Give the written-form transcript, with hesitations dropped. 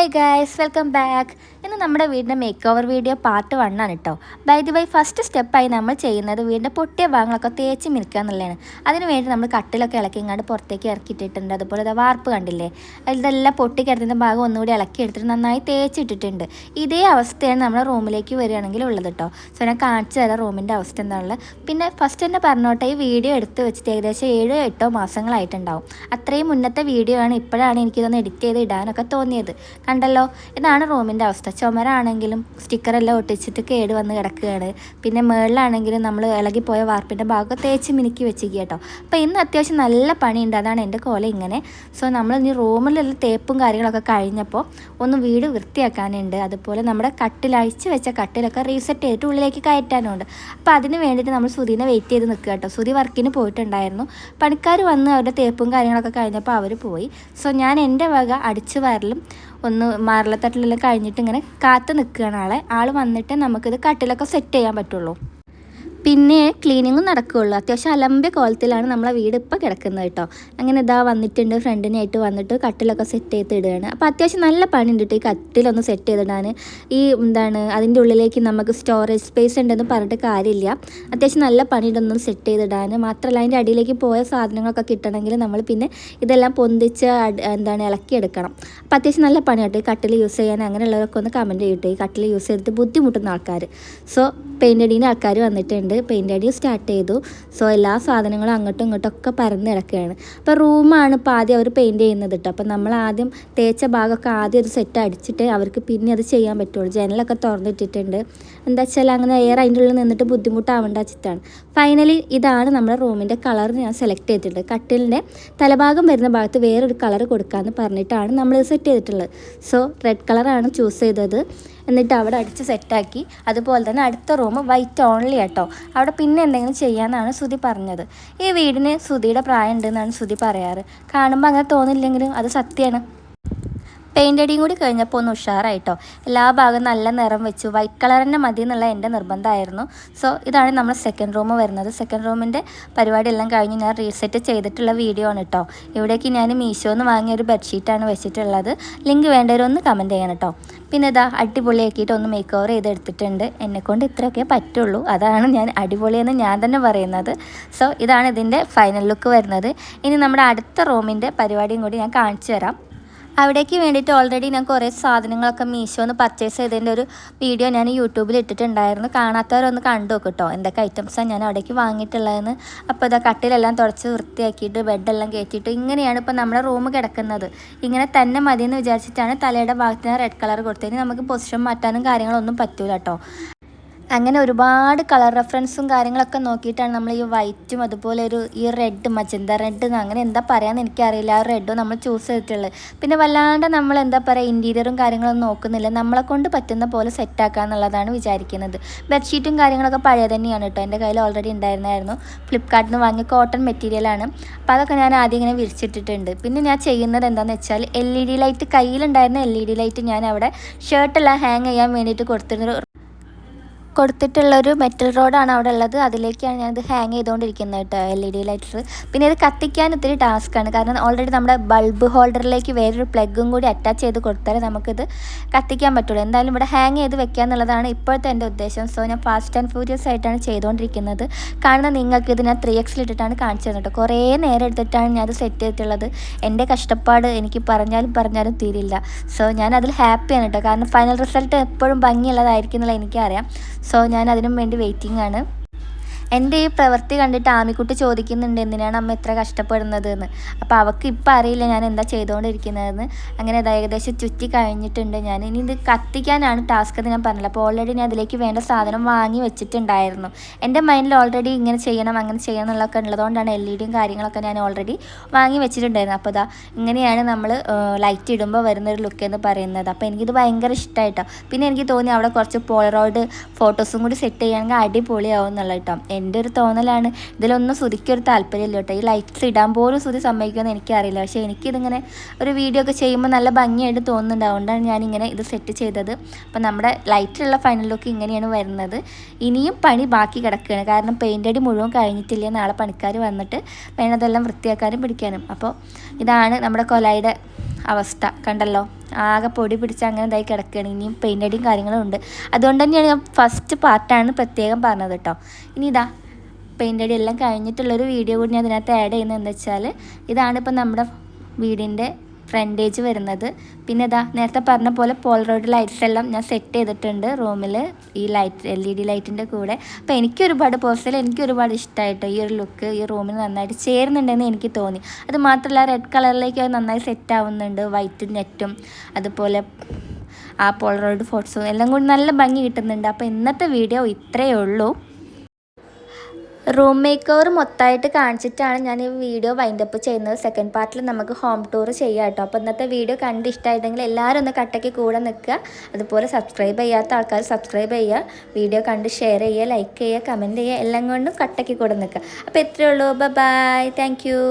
Hey guys, welcome back. ഇന്ന് നമ്മുടെ വീടിൻ്റെ മേക്ക് ഓവർ വീഡിയോ പാർട്ട് 1 ആണ് കേട്ടോ. ബൈ ദി ബൈ ഫസ്റ്റ് സ്റ്റെപ്പായി നമ്മൾ ചെയ്യുന്നത് വീടിൻ്റെ പൊട്ടിയ ഭാഗങ്ങളൊക്കെ തേച്ച് മിനുക്കുക എന്നുള്ളതാണ്. അതിന് വേണ്ടി നമ്മൾ കട്ടിലൊക്കെ ഇളക്കി ഇങ്ങോട്ട് പുറത്തേക്ക് ഇറക്കിയിട്ടിട്ടുണ്ട്. അതുപോലെ ഇത് വാർപ്പ് കണ്ടില്ലേ, ഇതെല്ലാം പൊട്ടിക്കിടത്തിൻ്റെ ഭാഗം ഒന്നുകൂടി ഇളക്കി എടുത്തിട്ട് നന്നായി തേച്ചിട്ടിട്ടുണ്ട്. ഇതേ അവസ്ഥയാണ് നമ്മുടെ റൂമിലേക്ക് വരികയാണെങ്കിൽ ഉള്ളത് കേട്ടോ. സോ ഞാൻ കാണിച്ചു തരാം റൂമിൻ്റെ അവസ്ഥ എന്താണുള്ളത്. പിന്നെ ഫസ്റ്റ് തന്നെ പറഞ്ഞോട്ടെ, ഈ വീഡിയോ എടുത്ത് വെച്ചിട്ട് ഏകദേശം 7-8 മാസങ്ങളായിട്ടുണ്ടാവും. അത്രയും മുന്നത്തെ വീഡിയോ ആണ്. ഇപ്പോഴാണ് എനിക്കിതൊന്ന് എഡിറ്റ് ചെയ്ത് ഇടാനൊക്കെ തോന്നിയത്. കണ്ടല്ലോ, ഇതാണ് റൂമിൻ്റെ അവസ്ഥ. ചുമരാണെങ്കിലും സ്റ്റിക്കറെല്ലാം ഒട്ടിച്ചിട്ട് കേട് വന്ന് കിടക്കുകയാണ്. പിന്നെ മുകളിലാണെങ്കിലും നമ്മൾ ഇളകിപ്പോയ വാർപ്പിൻ്റെ ഭാഗം തേച്ച് മിനുക്കി വെച്ചിരിക്കുക കേട്ടോ. അപ്പോൾ ഇന്ന് അത്യാവശ്യം നല്ല പണിയുണ്ട്, അതാണ് എൻ്റെ കോലം ഇങ്ങനെ. സോ നമ്മൾ ഇനി റൂമിലുള്ള തേപ്പും കാര്യങ്ങളൊക്കെ കഴിഞ്ഞപ്പോൾ ഒന്ന് വീട് വൃത്തിയാക്കാനുണ്ട്. അതുപോലെ നമ്മുടെ അഴിച്ച് വെച്ച കട്ടിലൊക്കെ റീസെറ്റ് ചെയ്തിട്ട് ഉള്ളിലേക്ക് കയറ്റാനുണ്ട്. അപ്പോൾ അതിന് വേണ്ടിയിട്ട് നമ്മൾ സുധീനെ വെയിറ്റ് ചെയ്ത് നിൽക്കുക കേട്ടോ. സുധി വർക്കിന് പോയിട്ടുണ്ടായിരുന്നു. പണിക്കാർ വന്ന് അവരുടെ തേപ്പും കാര്യങ്ങളൊക്കെ കഴിഞ്ഞപ്പോൾ അവർ പോയി. സോ ഞാൻ എൻ്റെ വക അടിച്ചു വാരലും ഒന്ന് മാറലത്തട്ടിലെല്ലാം കഴിഞ്ഞിട്ട് ഇങ്ങനെ കാത്ത് നിൽക്കുകയാണ്. ആൾ വന്നിട്ട് നമുക്കിത് കട്ടിലൊക്കെ സെറ്റ് ചെയ്യാൻ പറ്റുള്ളൂ. പിന്നെ ക്ലീനിങ്ങും നടക്കുകയുള്ളൂ. അത്യാവശ്യം അലമ്പിയ കോലത്തിലാണ് നമ്മളെ വീട് ഇപ്പോൾ കിടക്കുന്നത് കേട്ടോ. അങ്ങനെ ഇതാ വന്നിട്ടുണ്ട്, ഫ്രണ്ടിനായിട്ട് വന്നിട്ട് കട്ടിലൊക്കെ സെറ്റ് ചെയ്ത് ഇടുകയാണ്. അപ്പോൾ അത്യാവശ്യം നല്ല പണിയുണ്ട് കേട്ടോ ഈ കട്ടിലൊന്ന് സെറ്റ് ചെയ്തിടാൻ. അതിൻ്റെ ഉള്ളിലേക്ക് നമുക്ക് സ്റ്റോറേജ് സ്പേസ് ഉണ്ടെന്ന് പറഞ്ഞിട്ട് കാര്യമില്ല. അത്യാവശ്യം നല്ല പണിയുണ്ടൊന്നും സെറ്റ് ചെയ്തിടാൻ. മാത്രമല്ല അതിൻ്റെ അടിയിലേക്ക് പോയ സാധനങ്ങളൊക്കെ കിട്ടണമെങ്കിൽ നമ്മൾ പിന്നെ ഇതെല്ലാം പൊന്തിച്ച് ഇളക്കിയെടുക്കണം. അപ്പോൾ അത്യാവശ്യം നല്ല പണിയാട്ടോ ഈ കട്ടിൽ യൂസ് ചെയ്യാൻ. അങ്ങനെയുള്ളവരൊക്കെ ഒന്ന് കമൻറ്റ് ചെയ്യട്ടെ, ഈ കട്ടിൽ യൂസ് ചെയ്തിട്ട് ബുദ്ധിമുട്ടുന്ന ആൾക്കാർ. സോ പെയിൻ്റ് അടീൻ്റെ ആൾക്കാർ വന്നിട്ടുണ്ട്, പെയിൻ്റ് അടി സ്റ്റാർട്ട് ചെയ്തു. സോ എല്ലാ സാധനങ്ങളും അങ്ങോട്ടും ഇങ്ങോട്ടും ഒക്കെ പരന്ന് കിടക്കുകയാണ്. അപ്പോൾ റൂമാണ് ഇപ്പോൾ ആദ്യം അവർ പെയിൻറ്റ് ചെയ്യുന്നത് കേട്ടോ. അപ്പോൾ നമ്മൾ ആദ്യം തേച്ച ഭാഗമൊക്കെ ആദ്യം ഒരു സെറ്റ് അടിച്ചിട്ട് അവർക്ക് പിന്നെ അത് ചെയ്യാൻ പറ്റുള്ളൂ. ജനലൊക്കെ തുറന്നിട്ടിട്ടുണ്ട്. എന്താ വെച്ചാൽ അങ്ങനെ എയർ അതിൻ്റെ ഉള്ളിൽ നിന്നിട്ട് ബുദ്ധിമുട്ടാവേണ്ട വെച്ചിട്ടാണ്. ഫൈനലി ഇതാണ് നമ്മുടെ റൂമിൻ്റെ കളർ ഞാൻ സെലക്ട് ചെയ്തിട്ടുണ്ട്. കട്ടിലിൻ്റെ തലഭാഗം വരുന്ന ഭാഗത്ത് വേറൊരു കളർ കൊടുക്കാമെന്ന് പറഞ്ഞിട്ടാണ് നമ്മൾ സെറ്റ് ചെയ്തിട്ടുള്ളത്. സോ റെഡ് കളറാണ് ചൂസ് ചെയ്തത്. എന്നിട്ട് അവിടെ അടിച്ച് സെറ്റാക്കി. അതുപോലെ തന്നെ അടുത്ത റൂം വൈറ്റ് ഓൺലി കേട്ടോ. അവിടെ പിന്നെ എന്തെങ്കിലും ചെയ്യാമെന്നാണ് സുധി പറഞ്ഞത്. ഈ വീടിന് സുധിയുടെ പ്രായം ഉണ്ടെന്നാണ് സുധി പറയാറ്. കാണുമ്പോൾ അങ്ങനെ തോന്നില്ലെങ്കിലും അത് സത്യമാണ്. പെയിൻ്റ് അടിയും കൂടി കഴിഞ്ഞപ്പോൾ ഒന്ന് ഉഷാറായിട്ടോ. എല്ലാ ഭാഗവും നല്ല നിറം വെച്ചു. വൈറ്റ് കളർ തന്നെ മതി എന്നുള്ള എൻ്റെ നിർബന്ധമായിരുന്നു. സോ ഇതാണ് നമ്മൾ സെക്കൻഡ് റൂം വരുന്നത്. സെക്കൻഡ് റൂമിൻ്റെ പരിപാടിയെല്ലാം കഴിഞ്ഞ് ഞാൻ റീസെറ്റ് ചെയ്തിട്ടുള്ള വീഡിയോ ആണ് കേട്ടോ. ഇവിടേക്ക് ഞാൻ മീഷോന്ന് വാങ്ങിയ ഒരു ബെഡ്ഷീറ്റാണ് വെച്ചിട്ടുള്ളത്. ലിങ്ക് വേണ്ടവരൊന്ന് കമൻറ്റ് ചെയ്യണം കേട്ടോ. പിന്നെ ഇതാ അടിപൊളിയാക്കിയിട്ട് ഒന്ന് മേക്ക് ഓവർ ചെയ്തെടുത്തിട്ടുണ്ട്. എന്നെക്കൊണ്ട് ഇത്രയൊക്കെ പറ്റുള്ളൂ, അതാണ് ഞാൻ അടിപൊളിയെന്ന് ഞാൻ തന്നെ പറയുന്നത്. സോ ഇതാണ് ഇതിൻ്റെ ഫൈനൽ ലുക്ക് വരുന്നത്. ഇനി നമ്മുടെ അടുത്ത റൂമിൻ്റെ പരിപാടിയും കൂടി ഞാൻ കാണിച്ചു തരാം. അവിടേക്ക് വേണ്ടിയിട്ട് ഓൾറെഡി ഞാൻ കുറേ സാധനങ്ങളൊക്കെ മീഷോന്ന് പർച്ചേസ് ചെയ്തതിൻ്റെ ഒരു വീഡിയോ ഞാൻ യൂട്യൂബിൽ ഇട്ടിട്ടുണ്ടായിരുന്നു. കാണാത്തവരൊന്ന് കണ്ടു നോക്കും കേട്ടോ, എന്തൊക്കെ ഐറ്റംസാണ് ഞാൻ അവിടേക്ക് വാങ്ങിയിട്ടുള്ളതെന്ന്. അപ്പോൾ ഇതാ കട്ടിലെല്ലാം തുടച്ച് വൃത്തിയാക്കിയിട്ട് ബെഡെല്ലാം കയറ്റിയിട്ട് ഇങ്ങനെയാണ് ഇപ്പോൾ നമ്മുടെ റൂം കിടക്കുന്നത്. ഇങ്ങനെ തന്നെ മതിയെന്ന് വിചാരിച്ചിട്ടാണ് തലയുടെ ഭാഗത്തിന് റെഡ് കളർ കൊടുത്തതിന്. നമുക്ക് പൊസിഷൻ മാറ്റാനും കാര്യങ്ങളൊന്നും പറ്റൂല കേട്ടോ. അങ്ങനെ ഒരുപാട് കളർ റെഫറൻസും കാര്യങ്ങളൊക്കെ നോക്കിയിട്ടാണ് നമ്മൾ ഈ വൈറ്റും അതുപോലെ ഈ റെഡ് മജന്ത റെഡ് അങ്ങനെ എന്താ പറയാമെന്ന് എനിക്കറിയില്ല, ആ റെഡും നമ്മൾ ചൂസ് ചെയ്തിട്ടുള്ളത്. പിന്നെ വല്ലാണ്ട് നമ്മൾ ഇൻറ്റീരിയറും കാര്യങ്ങളൊന്നും നോക്കുന്നില്ല, നമ്മളെ കൊണ്ട് പറ്റുന്ന പോലെ സെറ്റാക്കുക എന്നുള്ളതാണ് വിചാരിക്കുന്നത്. ബെഡ്ഷീറ്റും കാര്യങ്ങളൊക്കെ പഴയ തന്നെയാണ് കേട്ടോ, എൻ്റെ കയ്യിൽ ഓൾറെഡി ഉണ്ടായിരുന്നായിരുന്നു. ഫ്ലിപ്കാർട്ടിൽ നിന്ന് വാങ്ങിയ കോട്ടൺ മെറ്റീരിയലാണ്. അപ്പോൾ അതൊക്കെ ഞാൻ ആദ്യം ഇങ്ങനെ വിരിച്ചിട്ടിട്ടുണ്ട്. പിന്നെ ഞാൻ ചെയ്യുന്നത് എന്താണെന്ന് വെച്ചാൽ LED ലൈറ്റ്, കയ്യിലുണ്ടായിരുന്ന LED ലൈറ്റ് ഞാൻ അവിടെ ഷർട്ടെല്ലാം ഹാങ് ചെയ്യാൻ വേണ്ടിയിട്ട് കൊടുത്തിട്ടുള്ളൊരു മെറ്റൽ റോഡാണ് അവിടെ ഉള്ളത്. അതിലേക്കാണ് ഞാനിത് ഹാങ് ചെയ്തുകൊണ്ടിരിക്കുന്നത് കേട്ടോ, LED ലൈറ്റ്സ്. പിന്നെ ഇത് കത്തിക്കാൻ ഒത്തിരി ടാസ്ക്കാണ്, കാരണം ഓൾറെഡി നമ്മുടെ ബൾബ് ഹോൾഡറിലേക്ക് വേറൊരു പ്ലഗും കൂടി അറ്റാച്ച് ചെയ്ത് കൊടുത്താൽ നമുക്കിത് കത്തിക്കാൻ പറ്റുള്ളൂ. എന്തായാലും ഇവിടെ ഹാങ് ചെയ്ത് വെക്കുക എന്നുള്ളതാണ് ഇപ്പോഴത്തെ എൻ്റെ ഉദ്ദേശം. സോ ഞാൻ ഫാസ്റ്റ് ആൻഡ് ഫ്യൂരിയസ് ആയിട്ടാണ് ചെയ്തുകൊണ്ടിരിക്കുന്നത്. കാണുന്ന നിങ്ങൾക്ക് ഇത് ഞാൻ 3x ഇട്ടിട്ടാണ് കാണിച്ചു തന്നത് കേട്ടോ. കുറേ നേരം എടുത്തിട്ടാണ് ഞാനത് സെറ്റ് ചെയ്തിട്ടുള്ളത്. എൻ്റെ കഷ്ടപ്പാട് എനിക്ക് പറഞ്ഞാലും തീരില്ല. സോ ഞാൻ അതിൽ ഹാപ്പിയാണ് കേട്ടോ, കാരണം ഫൈനൽ റിസൾട്ട് എപ്പോഴും ഭംഗിയുള്ളതായിരിക്കും എന്നുള്ള എനിക്കറിയാം. സോ ഞാൻ അതിനും വേണ്ടി വെയിറ്റിംഗ് ആണ്. എൻ്റെ ഈ പ്രവൃത്തി കണ്ടിട്ട് ആമിക്കുട്ടി ചോദിക്കുന്നുണ്ട് എന്തിനാണ് അമ്മ ഇത്ര കഷ്ടപ്പെടുന്നത് എന്ന്. അപ്പോൾ അവൾക്ക് ഇപ്പം അറിയില്ല ഞാൻ എന്താ ചെയ്തുകൊണ്ടിരിക്കുന്നതെന്ന്. അങ്ങനെ അത് ഏകദേശം ചുറ്റി കഴിഞ്ഞിട്ടുണ്ട്. ഞാൻ ഇനി ഇത് കത്തിക്കാനാണ് ടാസ്ക് എന്ന് ഞാൻ പറഞ്ഞില്ല. അപ്പോൾ ഓൾറെഡി ഞാൻ അതിലേക്ക് വേണ്ട സാധനം വാങ്ങി വെച്ചിട്ടുണ്ടായിരുന്നു. എൻ്റെ മൈൻഡിൽ ഓൾറെഡി ഇങ്ങനെ ചെയ്യണം അങ്ങനെ ചെയ്യണം എന്നുള്ളതൊക്കെ ഉള്ളതുകൊണ്ടാണ് LEDയും കാര്യങ്ങളൊക്കെ ഞാൻ ഓൾറെഡി വാങ്ങി വെച്ചിട്ടുണ്ടായിരുന്നു. അപ്പോൾ ഇതാ ഇങ്ങനെയാണ് നമ്മൾ ലൈറ്റ് ഇടുമ്പോൾ വരുന്നൊരു ലുക്ക് എന്ന് പറയുന്നത്. അപ്പോൾ എനിക്കിത് ഭയങ്കര ഇഷ്ടമായിട്ടോ. പിന്നെ എനിക്ക് തോന്നി അവിടെ കുറച്ച് പോളറോയിഡ് ഫോട്ടോസും കൂടി സെറ്റ് ചെയ്യുകയാണെങ്കിൽ അടിപൊളിയാവും എന്നുള്ള കേട്ടോ. എൻ്റെ ഒരു തോന്നലാണ്. ഇതിലൊന്നും സുധിക്കൊരു താല്പര്യമില്ല കേട്ടോ. ഈ ലൈറ്റ്സ് ഇടാൻ പോലും സുധി സമ്മതിക്കുമെന്ന് എനിക്കറിയില്ല. പക്ഷേ എനിക്കിതിങ്ങനെ ഒരു വീഡിയോ ഒക്കെ ചെയ്യുമ്പോൾ നല്ല ഭംഗിയായിട്ട് തോന്നുന്നുണ്ട്. അതുകൊണ്ടാണ് ഞാനിങ്ങനെ ഇത് സെറ്റ് ചെയ്തത്. അപ്പോൾ നമ്മുടെ ലൈറ്റിലുള്ള ഫൈനൽ ലുക്ക് ഇങ്ങനെയാണ് വരുന്നത്. ഇനിയും പണി ബാക്കി കിടക്കുകയാണ്, കാരണം പെയിൻ്റ് അടി മുഴുവൻ കഴിഞ്ഞിട്ടില്ല. നാളെ പണിക്കാർ വന്നിട്ട് വേണതെല്ലാം വൃത്തിയാക്കാനും പിടിക്കാനും. അപ്പോൾ ഇതാണ് നമ്മുടെ കൊലായുടെ അവസ്ഥ കണ്ടല്ലോ, ആകെ പൊടി പിടിച്ച് അങ്ങനെ ഇതായി കിടക്കുകയാണ്. ഇനിയും പെയിൻ്റ് അടിയും കാര്യങ്ങളും ഉണ്ട്. അതുകൊണ്ട് തന്നെയാണ് ഞാൻ ഫസ്റ്റ് പാർട്ടാണ് പ്രത്യേകം പറഞ്ഞത് കേട്ടോ. ഇനി ഇതാ പെയിൻ്റ് അടി എല്ലാം കഴിഞ്ഞിട്ടുള്ളൊരു വീഡിയോ കൂടി ഞാൻ അതിനകത്ത് ആഡ് ചെയ്യുന്നത് എന്താ വെച്ചാൽ, ഇതാണ് ഇപ്പം നമ്മുടെ വീടിൻ്റെ ഫ്രണ്ടേജ് വരുന്നത്. പിന്നെ ഇതാ നേരത്തെ പറഞ്ഞ പോലെ പോളറോയിഡ് ലൈറ്റ്സ് എല്ലാം ഞാൻ സെറ്റ് ചെയ്തിട്ടുണ്ട് റൂമിൽ, ഈ ലൈറ്റ് LED ലൈറ്റിൻ്റെ കൂടെ. അപ്പോൾ എനിക്കൊരുപാട് ഇഷ്ടമായിട്ടോ ഈ ഒരു ലുക്ക്. ഈ റൂമിൽ നന്നായിട്ട് ചേരുന്നുണ്ടെന്ന് എനിക്ക് തോന്നി. അത് മാത്രമല്ല റെഡ് കളറിലേക്ക് അത് നന്നായി സെറ്റ് ആവുന്നുണ്ട്, വൈറ്റ് നെറ്റും അതുപോലെ ആ പോളറോയിഡ് ഫോട്ടോസും എല്ലാം കൂടി നല്ല ഭംഗി കിട്ടുന്നുണ്ട്. അപ്പോൾ ഇന്നത്തെ വീഡിയോ ഇത്രയേ ഉള്ളൂ. റൂം മേക്ക് ഓവർ മൊത്തമായിട്ട് കാണിച്ചിട്ടാണ് ഞാൻ ഈ വീഡിയോ വൈൻഡപ്പ് ചെയ്യുന്നത്. സെക്കൻഡ് പാർട്ടിൽ നമുക്ക് ഹോം ടൂർ ചെയ്യാം കേട്ടോ. അപ്പോൾ ഇന്നത്തെ വീഡിയോ കണ്ട് ഇഷ്ടമായിട്ടുണ്ടെങ്കിൽ എല്ലാവരും ഒന്ന് കട്ടയ്ക്ക് കൂടെ നിൽക്കുക. അതുപോലെ സബ്സ്ക്രൈബ് ചെയ്യാത്ത ആൾക്കാർ സബ്സ്ക്രൈബ് ചെയ്യുക, വീഡിയോ കണ്ട് ഷെയർ ചെയ്യുക, ലൈക്ക് ചെയ്യുക, കമൻറ്റ് ചെയ്യുക, എല്ലാം കൊണ്ടും കട്ടയ്ക്ക് കൂടെ നിൽക്കുക. അപ്പോൾ ഇത്രയേ ഉള്ളൂ. Bye, thank U.